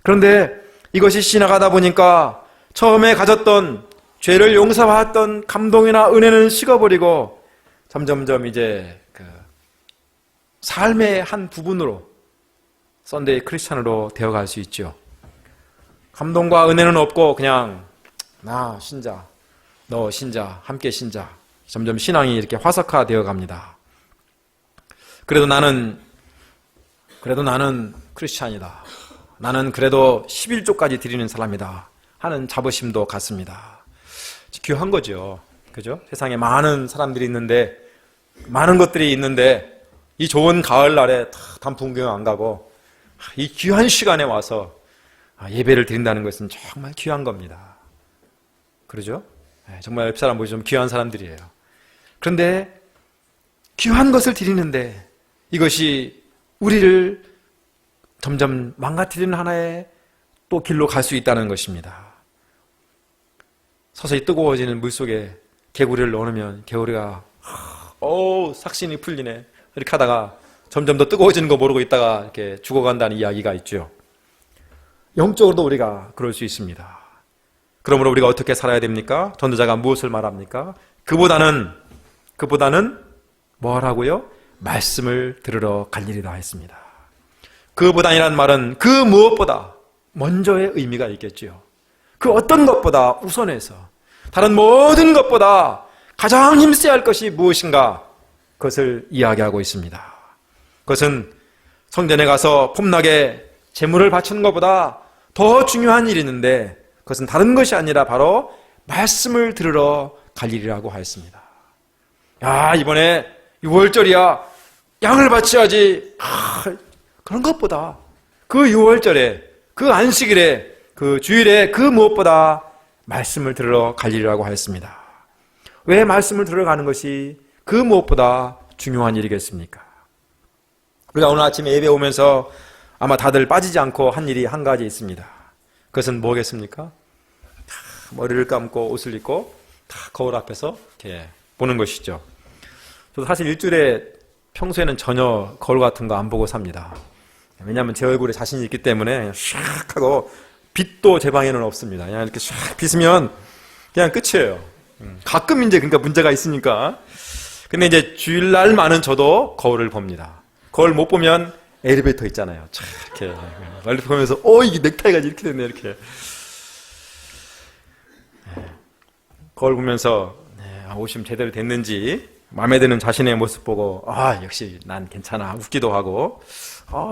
그런데 이것이 지나가다 보니까 처음에 가졌던 죄를 용서받았던 감동이나 은혜는 식어버리고 점점점 이제 그 삶의 한 부분으로 썬데이 크리스찬으로 되어갈 수 있죠. 감동과 은혜는 없고 그냥 나 신자, 너 신자, 함께 신자. 점점 신앙이 이렇게 화석화되어 갑니다. 그래도 나는 크리스찬이다. 나는 그래도 11조까지 드리는 사람이다 하는 자부심도 갖습니다. 귀한 거죠. 그죠? 세상에 많은 사람들이 있는데 많은 것들이 있는데 이 좋은 가을날에 단풍 구경 안 가고 이 귀한 시간에 와서 예배를 드린다는 것은 정말 귀한 겁니다. 그러죠? 정말 옆 사람 보시 좀 귀한 사람들이에요. 그런데 귀한 것을 드리는데 이것이 우리를 점점 망가뜨리는 하나의 또 길로 갈 수 있다는 것입니다. 서서히 뜨거워지는 물속에 개구리를 넣으면 개구리가 삭신이 풀리네 이렇게 하다가 점점 더 뜨거워지는 거 모르고 있다가 이렇게 죽어간다는 이야기가 있죠. 영적으로도 우리가 그럴 수 있습니다. 그러므로 우리가 어떻게 살아야 됩니까? 전도자가 무엇을 말합니까? 그보다는 뭐라고요? 말씀을 들으러 갈 일이다 했습니다. 그보다니란 말은 그 무엇보다 먼저의 의미가 있겠지요. 그 어떤 것보다 우선해서 다른 모든 것보다 가장 힘써야 할 것이 무엇인가 그것을 이야기하고 있습니다. 그것은 성전에 가서 폼나게 제물을 바치는 것보다 더 중요한 일이 있는데 그것은 다른 것이 아니라 바로 말씀을 들으러 갈 일이라고 하였습니다. 이번에 6월절이야 양을 바쳐야지. 그런 것보다 그 6월절에 그 안식일에 그 주일에 그 무엇보다 말씀을 들으러 갈 일이라고 하였습니다. 왜 말씀을 들으러 가는 것이 그 무엇보다 중요한 일이겠습니까? 우리가 오늘 아침에 예배 오면서 아마 다들 빠지지 않고 한 일이 한 가지 있습니다. 그것은 뭐겠습니까? 머리를 감고 옷을 입고 다 거울 앞에서 이렇게 보는 것이죠. 저도 사실 일주일에 평소에는 전혀 거울 같은 거 안 보고 삽니다. 왜냐하면 제 얼굴에 자신이 있기 때문에 샥 하고 빛도 제 방에는 없습니다. 그냥 이렇게 샥 빗으면 그냥 끝이에요. 가끔 이제 그러니까 문제가 있으니까. 근데 이제 주일날만은 저도 거울을 봅니다. 거울 못 보면 엘리베이터 있잖아요. 촥 이렇게 엘리베이터 보면서 이게 넥타이가 이렇게 됐네 이렇게. 거울 보면서 옷이 제대로 됐는지 마음에 드는 자신의 모습 보고 역시 난 괜찮아 웃기도 하고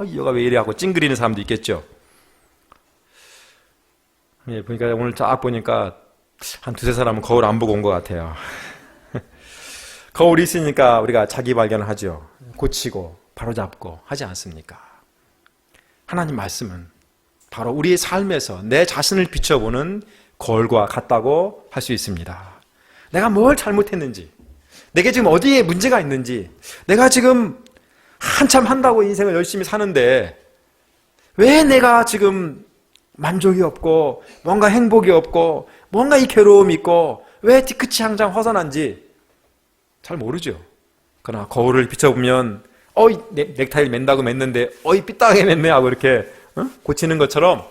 이 여가 왜 이래 하고 찡그리는 사람도 있겠죠. 보니까 오늘 쫙 보니까 한 두세 사람은 거울 안 보고 온 것 같아요. 거울이 있으니까 우리가 자기 발견을 하죠. 고치고 바로잡고 하지 않습니까? 하나님 말씀은 바로 우리의 삶에서 내 자신을 비춰보는 거울과 같다고 할 수 있습니다. 내가 뭘 잘못했는지, 내게 지금 어디에 문제가 있는지, 내가 지금 한참 한다고 인생을 열심히 사는데 왜 내가 지금 만족이 없고 뭔가 행복이 없고 뭔가 이 괴로움이 있고 왜 뒤끝이 항상 허전한지 잘 모르죠. 그러나 거울을 비춰보면 넥타이를 맨다고 맸는데 삐딱하게 맸네 하고 이렇게 고치는 것처럼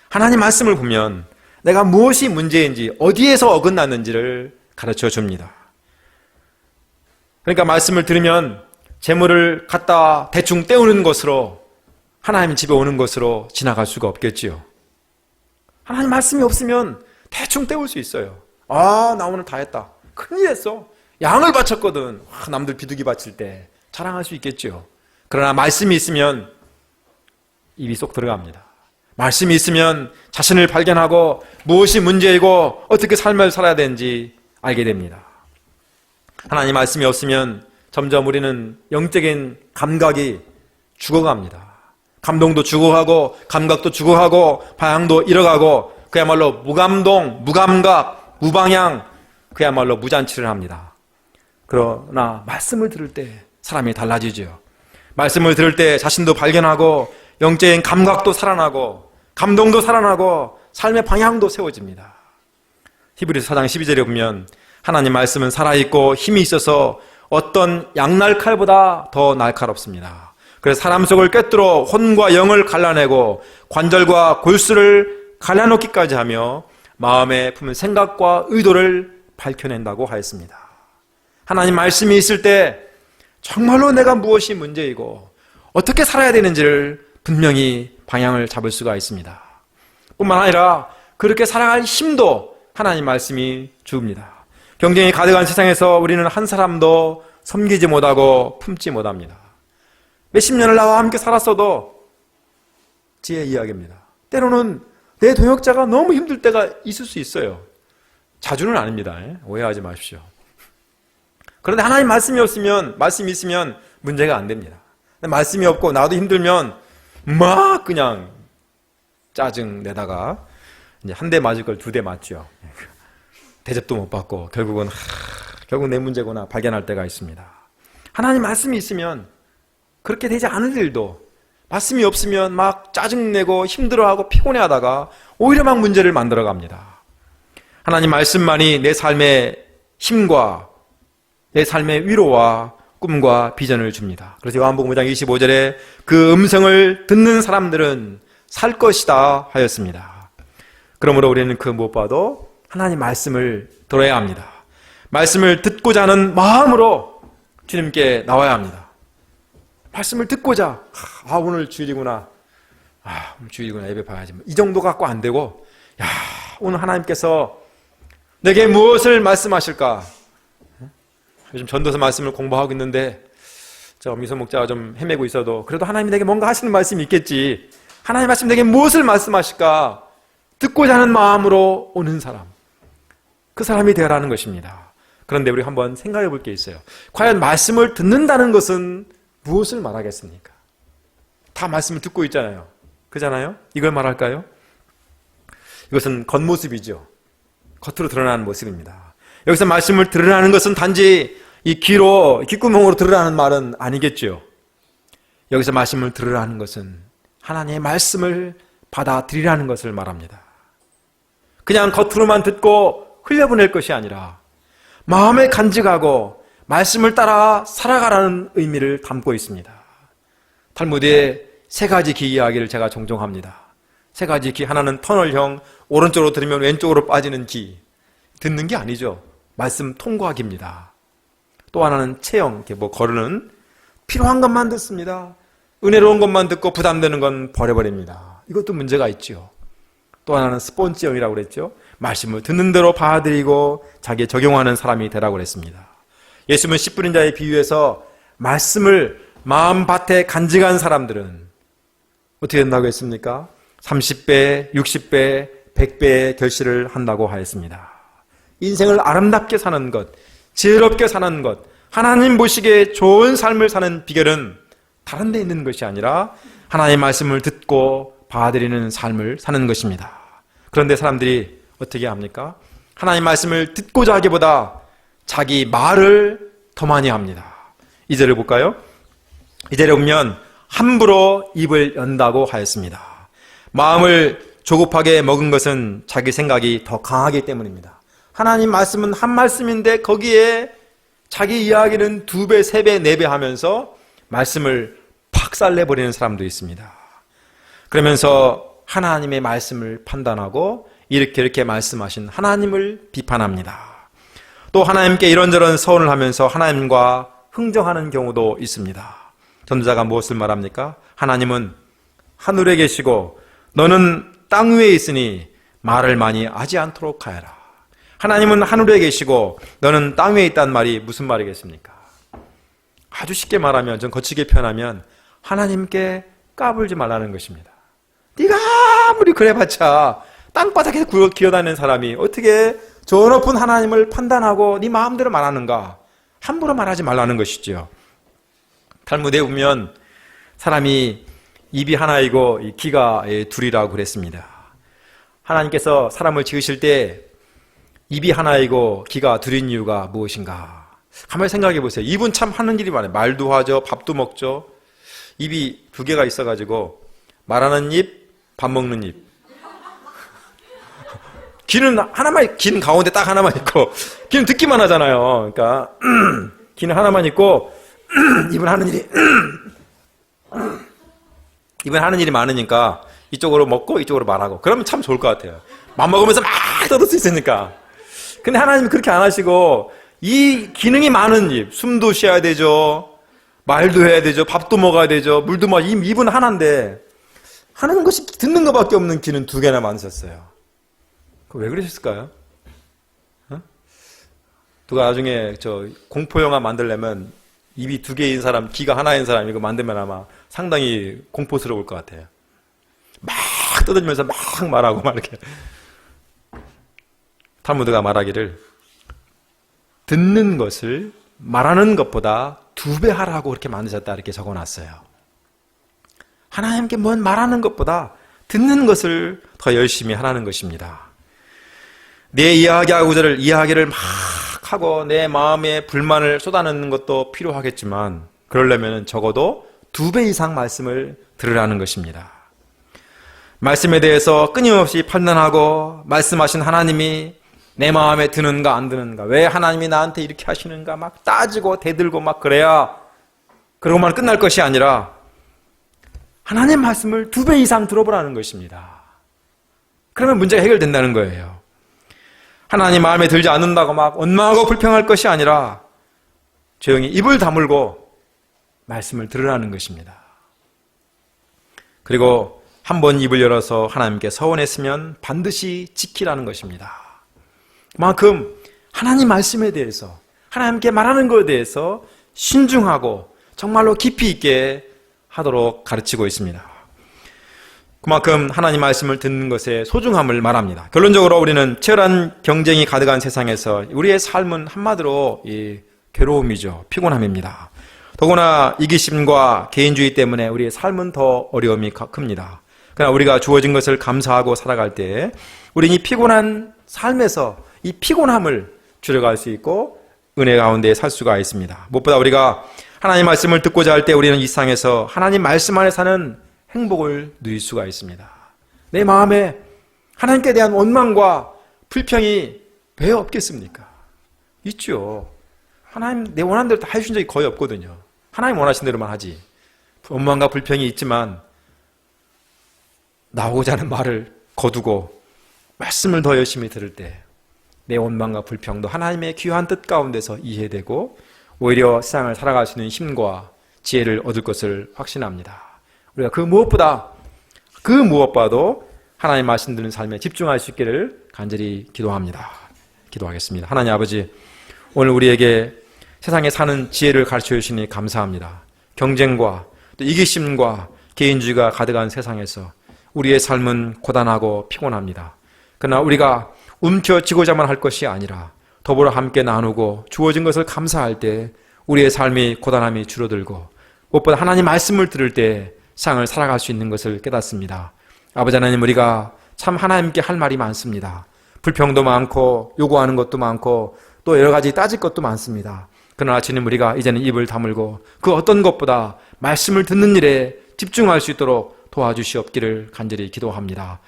하나님 말씀을 보면 내가 무엇이 문제인지 어디에서 어긋났는지를 가르쳐 줍니다. 그러니까 말씀을 들으면 재물을 갖다 대충 때우는 것으로 하나님 집에 오는 것으로 지나갈 수가 없겠지요. 하나님 말씀이 없으면 대충 때울 수 있어요. 나 오늘 다 했다. 큰일 했어. 양을 바쳤거든. 남들 비둘기 바칠 때 자랑할 수 있겠죠. 그러나 말씀이 있으면 입이 쏙 들어갑니다. 말씀이 있으면 자신을 발견하고 무엇이 문제이고 어떻게 삶을 살아야 되는지 알게 됩니다. 하나님 말씀이 없으면 점점 우리는 영적인 감각이 죽어갑니다. 감동도 죽어가고 감각도 죽어가고 방향도 잃어가고 그야말로 무감동, 무감각, 무방향, 그야말로 무잔치를 합니다. 그러나 말씀을 들을 때 사람이 달라지죠. 말씀을 들을 때 자신도 발견하고 영적인 감각도 살아나고 감동도 살아나고 삶의 방향도 세워집니다. 히브리서 4장 12절에 보면 하나님 말씀은 살아있고 힘이 있어서 어떤 양날칼보다 더 날카롭습니다. 그래서 사람 속을 꿰뚫어 혼과 영을 갈라내고 관절과 골수를 갈라놓기까지 하며 마음에 품은 생각과 의도를 밝혀낸다고 하였습니다. 하나님 말씀이 있을 때 정말로 내가 무엇이 문제이고 어떻게 살아야 되는지를 분명히 방향을 잡을 수가 있습니다. 뿐만 아니라 그렇게 살아갈 힘도 하나님 말씀이 주옵니다. 경쟁이 가득한 세상에서 우리는 한 사람도 섬기지 못하고 품지 못합니다. 몇십 년을 나와 함께 살았어도 지혜 이야기입니다. 때로는 내 동역자가 너무 힘들 때가 있을 수 있어요. 자주는 아닙니다. 오해하지 마십시오. 그런데 하나님 말씀이 있으면 문제가 안 됩니다. 말씀이 없고 나도 힘들면 막 그냥 짜증 내다가 이제 한 대 맞을 걸 두 대 맞죠. 대접도 못 받고 결국 내 문제구나 발견할 때가 있습니다. 하나님 말씀이 있으면 그렇게 되지 않을 일도, 말씀이 없으면 막 짜증내고 힘들어하고 피곤해하다가 오히려 막 문제를 만들어갑니다. 하나님 말씀만이 내 삶의 힘과 내 삶의 위로와 꿈과 비전을 줍니다. 그래서 요한복음 5장 25절에 그 음성을 듣는 사람들은 살 것이다 하였습니다. 그러므로 우리는 그 무엇보다도 하나님 말씀을 들어야 합니다. 말씀을 듣고자 하는 마음으로 주님께 나와야 합니다. 말씀을 듣고자, 오늘 주일이구나. 오늘 주일이구나. 예배 봐야지. 이 정도 갖고 안 되고, 오늘 하나님께서 내게 무엇을 말씀하실까? 요즘 전도서 말씀을 공부하고 있는데, 미소 목자가 좀 헤매고 있어도, 그래도 하나님이 내게 뭔가 하시는 말씀이 있겠지. 하나님 말씀 내게 무엇을 말씀하실까? 듣고자 하는 마음으로 오는 사람. 그 사람이 되어라는 것입니다. 그런데 우리 한번 생각해 볼 게 있어요. 과연 말씀을 듣는다는 것은 무엇을 말하겠습니까? 다 말씀을 듣고 있잖아요. 그잖아요? 이걸 말할까요? 이것은 겉모습이죠. 겉으로 드러나는 모습입니다. 여기서 말씀을 들으라는 것은 단지 이 귀로, 귓구멍으로 들으라는 말은 아니겠죠. 여기서 말씀을 들으라는 것은 하나님의 말씀을 받아들이라는 것을 말합니다. 그냥 겉으로만 듣고 흘려보낼 것이 아니라 마음에 간직하고 말씀을 따라 살아가라는 의미를 담고 있습니다. 탈무드에 세 가지 귀 이야기를 제가 종종 합니다. 세 가지 귀, 하나는 터널형, 오른쪽으로 들으면 왼쪽으로 빠지는 귀. 듣는 게 아니죠. 말씀 통과기입니다. 또 하나는 체형, 거르는 필요한 것만 듣습니다. 은혜로운 것만 듣고 부담되는 건 버려버립니다. 이것도 문제가 있죠. 또 하나는 스폰지형이라고 그랬죠. 말씀을 듣는 대로 받아들이고 자기에 적용하는 사람이 되라고 그랬습니다. 예수님은 씨 뿌린 자의 비유에서 말씀을 마음밭에 간직한 사람들은 어떻게 된다고 했습니까? 30배, 60배, 100배의 결실을 한다고 하였습니다. 인생을 아름답게 사는 것, 지혜롭게 사는 것, 하나님 보시기에 좋은 삶을 사는 비결은 다른 데 있는 것이 아니라 하나님의 말씀을 듣고 받아들이는 삶을 사는 것입니다. 그런데 사람들이 어떻게 합니까? 하나님 말씀을 듣고자 하기보다 자기 말을 더 많이 합니다. 2절을 볼까요? 2절에 보면 함부로 입을 연다고 하였습니다. 마음을 조급하게 먹은 것은 자기 생각이 더 강하기 때문입니다. 하나님 말씀은 한 말씀인데 거기에 자기 이야기는 2배, 3배, 4배 하면서 말씀을 박살내버리는 사람도 있습니다. 그러면서 하나님의 말씀을 판단하고 이렇게 말씀하신 하나님을 비판합니다. 또 하나님께 이런저런 서원을 하면서 하나님과 흥정하는 경우도 있습니다. 전도자가 무엇을 말합니까? 하나님은 하늘에 계시고 너는 땅 위에 있으니 말을 많이 하지 않도록 하여라. 하나님은 하늘에 계시고 너는 땅 위에 있다는 말이 무슨 말이겠습니까? 아주 쉽게 말하면, 좀 거치게 표현하면 하나님께 까불지 말라는 것입니다. 네가 아무리 그래봤자 땅바닥에서 기어다니는 사람이 어떻게 저 높은 하나님을 판단하고 네 마음대로 말하는가? 함부로 말하지 말라는 것이죠. 탈무드에 보면 사람이 입이 하나이고 귀가 둘이라고 그랬습니다. 하나님께서 사람을 지으실 때 입이 하나이고 귀가 둘인 이유가 무엇인가? 가만히 생각해 보세요. 입은 참 하는 일이 많아요. 말도 하죠. 밥도 먹죠. 입이 2개가 있어가지고 말하는 입, 밥 먹는 입. 귀는 하나만, 귀는 가운데 딱 하나만 있고 귀는 듣기만 하잖아요. 그러니까 귀는 하나만 있고 입은 하는 일이 입은 하는 일이 많으니까 이쪽으로 먹고 이쪽으로 말하고 그러면 참 좋을 것 같아요. 맘 먹으면서 막 떠들 수 있으니까. 근데 하나님은 그렇게 안 하시고 이 기능이 많은 입, 숨도 쉬어야 되죠, 말도 해야 되죠, 밥도 먹어야 되죠, 물도 마셔. 입은 하나인데 하는 것이 듣는 것밖에 없는 귀는 2개나 만드셨어요. 왜 그러셨을까요? 누가 나중에 저 공포영화 만들려면 입이 2개인 사람, 귀가 하나인 사람 이거 만들면 아마 상당히 공포스러울 것 같아요. 막 떠들면서 막 말하고 막 이렇게. 탈무드가 말하기를 듣는 것을 말하는 것보다 2배 하라고 그렇게 만드셨다 이렇게 적어놨어요. 하나님께 뭔 말하는 것보다 듣는 것을 더 열심히 하라는 것입니다. 내 이야기를 막 하고 내 마음에 불만을 쏟아내는 것도 필요하겠지만 그러려면 적어도 2배 이상 말씀을 들으라는 것입니다. 말씀에 대해서 끊임없이 판단하고 말씀하신 하나님이 내 마음에 드는가 안 드는가, 왜 하나님이 나한테 이렇게 하시는가 막 따지고 대들고 막 그래야 그러고만 끝날 것이 아니라 하나님 말씀을 2배 이상 들어보라는 것입니다. 그러면 문제가 해결된다는 거예요. 하나님 마음에 들지 않는다고 막 원망하고 불평할 것이 아니라 조용히 입을 다물고 말씀을 들으라는 것입니다. 그리고 한번 입을 열어서 하나님께 서원했으면 반드시 지키라는 것입니다. 그만큼 하나님 말씀에 대해서, 하나님께 말하는 것에 대해서 신중하고 정말로 깊이 있게 하도록 가르치고 있습니다. 그만큼 하나님 말씀을 듣는 것의 소중함을 말합니다. 결론적으로 우리는 치열한 경쟁이 가득한 세상에서 우리의 삶은 한마디로 괴로움이죠. 피곤함입니다. 더구나 이기심과 개인주의 때문에 우리의 삶은 더 어려움이 큽니다. 그러나 우리가 주어진 것을 감사하고 살아갈 때 우리는 이 피곤한 삶에서 이 피곤함을 줄여갈 수 있고 은혜 가운데 살 수가 있습니다. 무엇보다 우리가 하나님 말씀을 듣고자 할 때 우리는 이 세상에서 하나님 말씀 안에 사는 행복을 누릴 수가 있습니다. 내 마음에 하나님께 대한 원망과 불평이 왜 없겠습니까? 있죠. 하나님 내 원하는 대로 다 해주신 적이 거의 없거든요. 하나님 원하신 대로만 하지. 원망과 불평이 있지만 나오고자 하는 말을 거두고 말씀을 더 열심히 들을 때 내 원망과 불평도 하나님의 귀한 뜻 가운데서 이해되고 오히려 세상을 살아갈 수 있는 힘과 지혜를 얻을 것을 확신합니다. 우리가 그 무엇보다도 하나님 말씀 듣는 삶에 집중할 수 있기를 간절히 기도합니다. 기도하겠습니다. 하나님 아버지, 오늘 우리에게 세상에 사는 지혜를 가르쳐 주시니 감사합니다. 경쟁과 또 이기심과 개인주의가 가득한 세상에서 우리의 삶은 고단하고 피곤합니다. 그러나 우리가 움켜쥐고자만 할 것이 아니라 더불어 함께 나누고 주어진 것을 감사할 때 우리의 삶이 고단함이 줄어들고 무엇보다 하나님 말씀을 들을 때 세상을 살아갈 수 있는 것을 깨닫습니다. 아버지 하나님, 우리가 참 하나님께 할 말이 많습니다. 불평도 많고 요구하는 것도 많고 또 여러 가지 따질 것도 많습니다. 그러나 주님, 우리가 이제는 입을 다물고 그 어떤 것보다 말씀을 듣는 일에 집중할 수 있도록 도와주시옵기를 간절히 기도합니다.